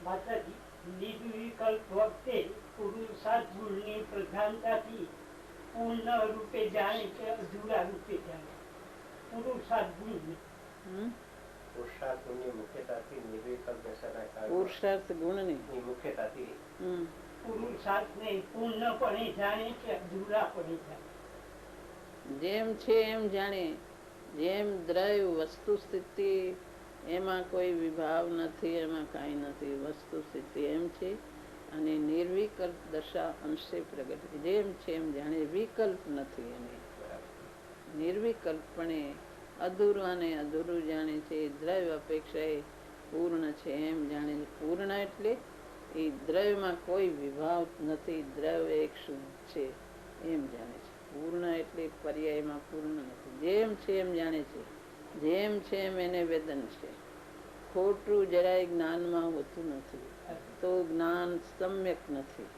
માતાજી નિર્વિકલ્પ વખતે પુરુષાર્થ ગુણની પ્રધાનતાથી પૂર્ણ રૂપે જાણે કે અધૂરા રૂપે જાણે. પુરુષાર્થ ગુણ પુરુષાર્થ ગુણની મુખ્યતાથી નિર્વિકલ્પ દશાના કારણે પુરુષાર્થ ગુણની મુખ્યતાથી પુરુષાર્થને પૂર્ણપણે જાણે કે અધૂરાપણે જાણે. જેમ છે એમ જાણે, જેમ દ્રવ્ય વસ્તુ સ્થિતિ એમાં કોઈ વિભાવ નથી, એમાં કાંઈ નથી, વસ્તુ સ્થિતિ એમ છે. અને નિર્વિકલ્પ દશા અંશે પ્રગટ, જેમ છે એમ જાણે, વિકલ્પ નથી. એને નિર્વિકલ્પપણે અધૂરું અને અધૂરું જાણે છે. દ્રવ્ય અપેક્ષા એ પૂર્ણ છે એમ જાણે છે. પૂર્ણ એટલે એ દ્રવ્યમાં કોઈ વિભાવ નથી, દ્રવ્ય એક શુદ્ધ છે એમ જાણે છે. પૂર્ણ એટલે પર્યાયમાં પૂર્ણ નથી. જેમ છે એમ જાણે છે, જેમ છે એમ એને વેદન છે. ખોટું જરાય જ્ઞાનમાં હોતું નથી, તો જ્ઞાન સમ્યક નથી.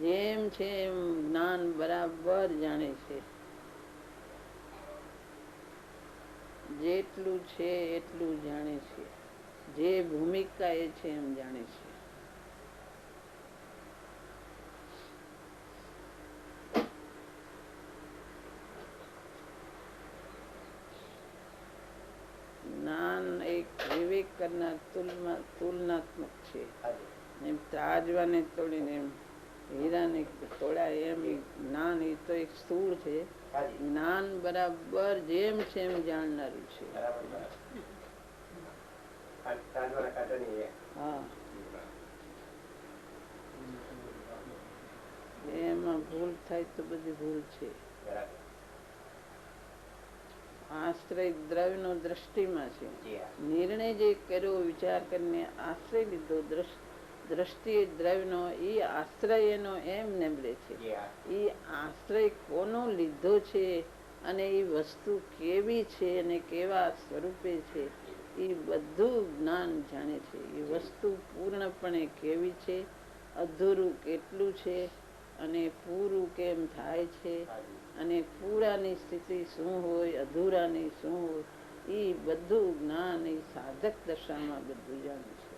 જેમ છે એમ જ્ઞાન બરાબર જાણે છે. જેટલું છે એટલું જાણે છે. જે ભૂમિકા એ છે એમ જાણે છે. જ્ઞાન એક વિવેક કરનાર તુલનાત્મક છે. એમ ત્રાજવાને તોડીને એમ હીરાને તોડાય એમ જ્ઞાન એ તો એક સ્થૂળ છે. જ્ઞાન બરાબર જેમ છે એમ જાણનારું છે. હા, એમાં ભૂલ થાય તો બધી ભૂલ છે. આશ્રય દ્રવ્ય નો દ્રષ્ટિમાં છે. નિર્ણય જે કર્યો વિચાર કરીને આશ્રય લીધો, દ્રષ્ટિ દ્રવ્યનો, એ આશ્રય એનો એમ નેમલે છે. એ આશ્રય કોનો લીધો છે અને એ વસ્તુ કેવી છે અને કેવા સ્વરૂપે છે એ બધું જ્ઞાન જાણે છે. એ વસ્તુ પૂર્ણપણે કેવી છે, અધૂરું કેટલું છે અને પૂરું કેમ થાય છે અને પૂરાની સ્થિતિ શું હોય, અધૂરાની શું હોય, એ બધું જ્ઞાન એ સાધક દશામાં બધું જાણે છે.